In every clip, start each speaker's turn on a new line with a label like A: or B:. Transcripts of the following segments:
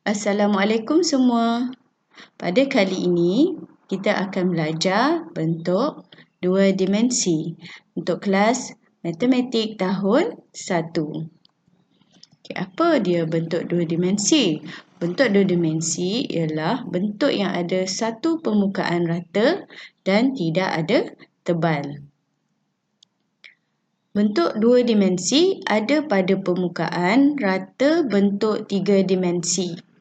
A: Assalamualaikum semua. Pada kali ini, kita akan belajar bentuk dua dimensi untuk kelas Matematik tahun 1. Apa dia bentuk dua dimensi? Bentuk dua dimensi ialah bentuk yang ada satu permukaan rata dan tidak ada tebal. Bentuk dua dimensi ada pada permukaan rata bentuk tiga dimensi.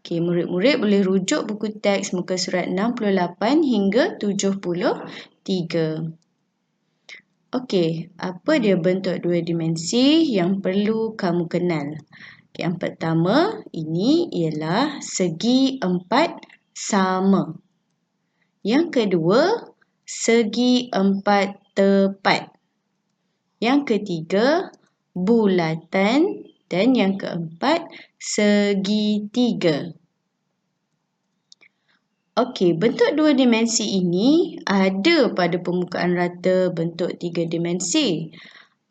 A: Okey, murid-murid boleh rujuk buku teks muka surat 68 hingga 73. Okey, apa dia bentuk dua dimensi yang perlu kamu kenal? Okay, yang pertama, ini ialah segi empat sama. Yang kedua, segi empat tepat. Yang ketiga, bulatan. Dan yang keempat, segitiga. Okey, bentuk dua dimensi ini ada pada permukaan rata bentuk tiga dimensi.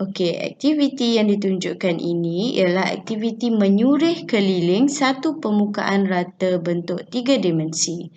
A: Okey, aktiviti yang ditunjukkan ini ialah aktiviti menyurih keliling satu permukaan rata bentuk tiga dimensi.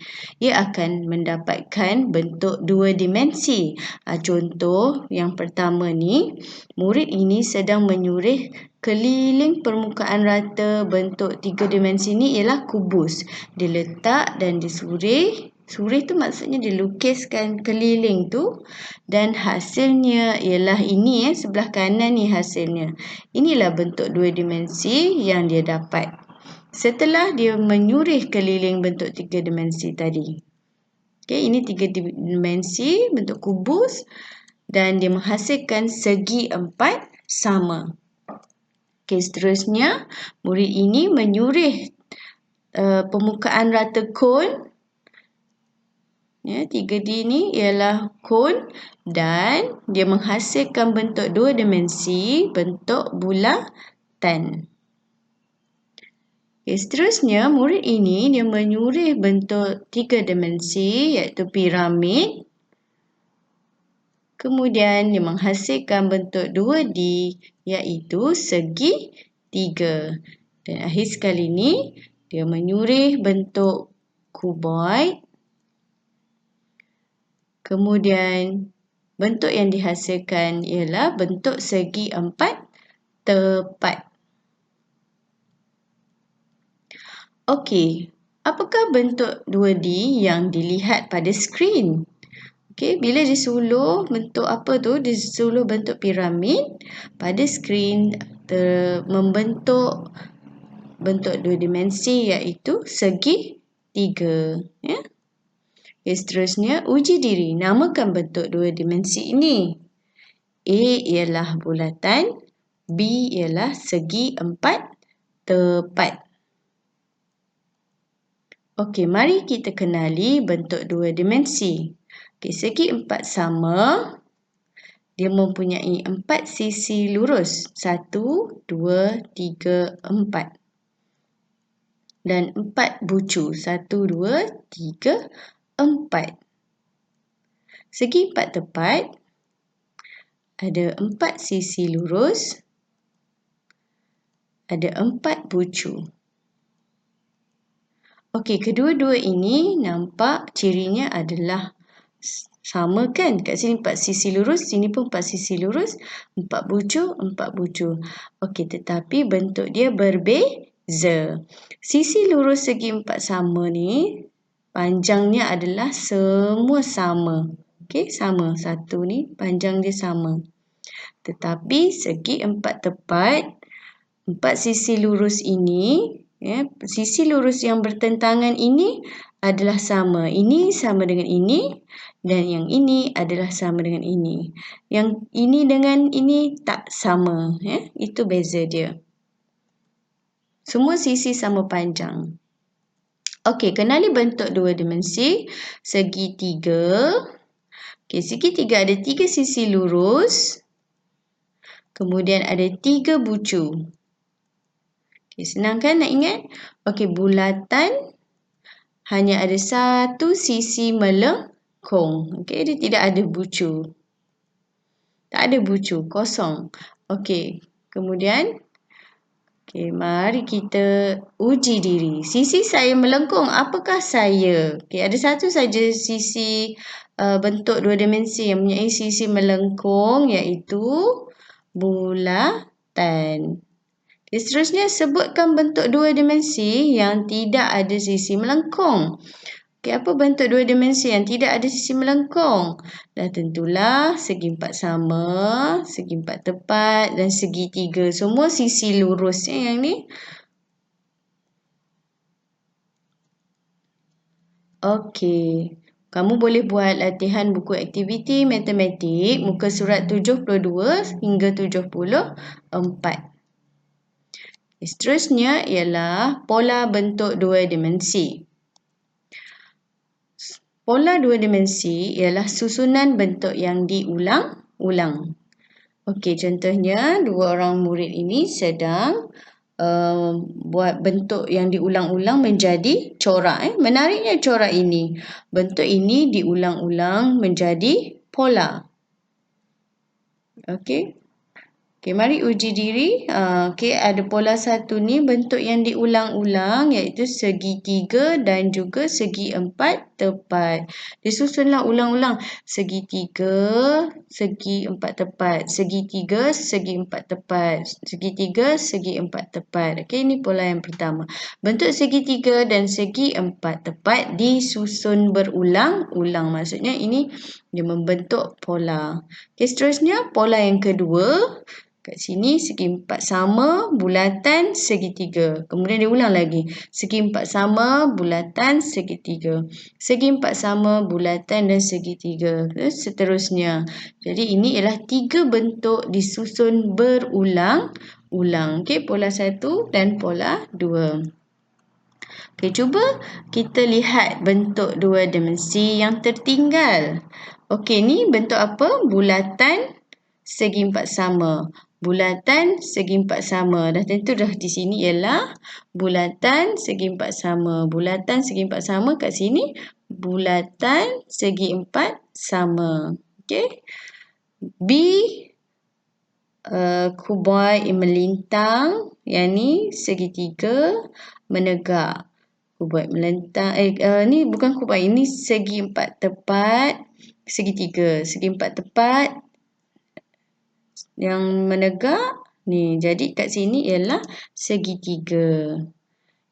A: Ia akan mendapatkan bentuk dua dimensi. Contoh yang pertama ni, murid ini sedang menyurih keliling permukaan rata bentuk tiga dimensi ni ialah kubus. Diletak dan disurih. Surih tu maksudnya dilukiskan keliling tu dan hasilnya ialah ini sebelah kanan ni hasilnya. Inilah bentuk dua dimensi yang dia dapat setelah dia menyurih keliling bentuk tiga dimensi tadi. Okey, ini tiga dimensi bentuk kubus dan dia menghasilkan segi empat sama. Okey, seterusnya murid ini menyurih permukaan rata kon. Ya, 3D ni ialah kon dan dia menghasilkan bentuk dua dimensi, bentuk bulatan. Okay, seterusnya, murid ini dia menyurih bentuk tiga dimensi iaitu piramid. Kemudian dia menghasilkan bentuk 2D iaitu segitiga. Dan akhir sekali ini dia menyurih bentuk kuboid. Kemudian bentuk yang dihasilkan ialah bentuk segi empat tepat. Okey, apakah bentuk 2D yang dilihat pada skrin? Okey, bila disuluh bentuk apa tu? Disuluh bentuk piramid pada skrin membentuk bentuk dua dimensi iaitu segitiga. Ya. Okay, seterusnya, uji diri. Namakan bentuk dua dimensi ini. A ialah bulatan, B ialah segi empat tepat. Okey, mari kita kenali bentuk dua dimensi. Okey, segi empat sama. Dia mempunyai empat sisi lurus. 1, 2, 3, 4. Dan 4 bucu. 1, 2, 3, 4. Segi empat tepat ada 4 sisi lurus, ada 4 bucu. Okey, kedua-dua ini nampak cirinya adalah sama kan? Kat sini 4 sisi lurus, sini pun 4 sisi lurus, 4 bucu, 4 bucu. Okey, tetapi bentuk dia berbeza. Sisi lurus segi 4 sama ni panjangnya adalah semua sama. Okey, sama. Satu ni panjang dia sama. Tetapi segi empat tepat, 4 sisi lurus ini, ya, sisi lurus yang bertentangan ini adalah sama. Ini sama dengan ini dan yang ini adalah sama dengan ini. Yang ini dengan ini tak sama. Ya, itu beza dia. Semua sisi sama panjang. Okey, kenali bentuk dua dimensi. Segitiga. Okey, segitiga ada 3 sisi lurus. Kemudian ada 3 bucu. Okey, senang kan nak ingat? Okey, bulatan hanya ada satu sisi melengkung. Okey, dia tidak ada bucu. Tak ada bucu, kosong. Okey, kemudian Okey, mari kita uji diri. Sisi saya melengkung. Apakah saya? Okey, ada satu saja sisi bentuk dua dimensi yang mempunyai sisi melengkung, iaitu bulatan. Okay, seterusnya sebutkan bentuk dua dimensi yang tidak ada sisi melengkung. Okay, apa bentuk dua dimensi yang tidak ada sisi melengkung? Dah tentulah segi empat sama, segi empat tepat dan segitiga. Semua sisi lurus yang ni. Okey. Kamu boleh buat latihan buku aktiviti matematik muka surat 72 hingga 74. Seterusnya ialah pola bentuk dua dimensi. Pola dua dimensi ialah susunan bentuk yang diulang-ulang. Okey, contohnya dua orang murid ini sedang buat bentuk yang diulang-ulang menjadi corak. Menariknya corak ini. Bentuk ini diulang-ulang menjadi pola. Okey. Okey, mari uji diri. Okey, ada pola satu ni bentuk yang diulang-ulang iaitu segitiga dan juga segi empat tepat. Disusunlah ulang-ulang. Segitiga, segi empat tepat. Segitiga, segi empat tepat. Segitiga, segi empat tepat. Okey, ini pola yang pertama. Bentuk segitiga dan segi empat tepat disusun berulang-ulang. Maksudnya ini dia membentuk pola. Okey, seterusnya pola yang kedua. Kat sini segi empat sama, bulatan, segitiga. Kemudian dia ulang lagi. Segi empat sama, bulatan, segitiga. Segi empat sama, bulatan dan segitiga. Seterusnya. Jadi ini ialah tiga bentuk disusun berulang-ulang. Okey, pola satu dan pola dua. Okey, cuba kita lihat bentuk dua dimensi yang tertinggal. Okey, ni bentuk apa? Bulatan, segi empat sama. Bulatan, segi empat sama. Dah tentu dah di sini ialah bulatan, segi empat sama. Bulatan, segi empat sama. Kat sini, bulatan, segi empat sama. Okey. B, kubai melintang. Yang ni segitiga menegak. Kubai melintang. Ni bukan kubai. Ini segi empat tepat. Segitiga. Segi empat tepat. Yang menegak ni, jadi kat sini ialah segitiga.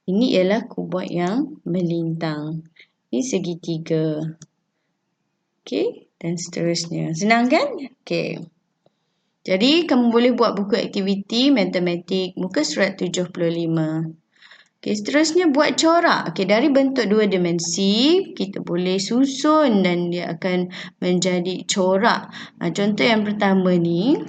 A: Ini ialah kubat yang melintang. Ini segitiga. Okey, dan seterusnya. Senang kan? Okey. Jadi kamu boleh buat buku aktiviti matematik muka surat 75. Okey, seterusnya buat corak. Okey, dari bentuk dua dimensi kita boleh susun dan dia akan menjadi corak. Contoh yang pertama ni.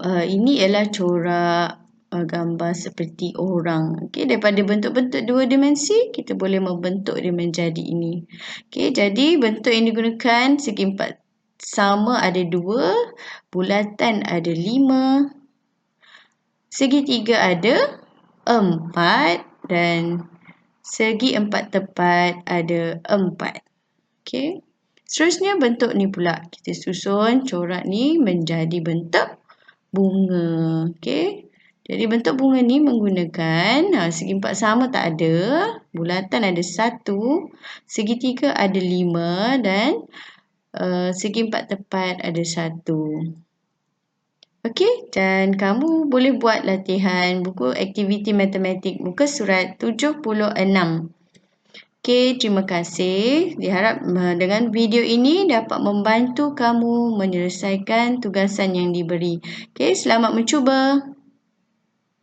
A: Ini ialah corak gambar seperti orang. Okey, daripada bentuk-bentuk dua dimensi, kita boleh membentuk dia menjadi ini. Okey, jadi bentuk yang digunakan segi empat sama ada 2, bulatan ada 5, segitiga ada 4 dan segi empat tepat ada 4. Okey. Seterusnya bentuk ni pula. Kita susun corak ni menjadi bentuk bunga. Okey. Jadi bentuk bunga ni menggunakan segi empat sama tak ada, bulatan ada 1, segitiga ada 5 dan segi empat tepat ada 1. Okey, dan kamu boleh buat latihan buku aktiviti matematik muka surat 76. Okey, terima kasih. Diharap dengan video ini dapat membantu kamu menyelesaikan tugasan yang diberi. Okey, selamat mencuba.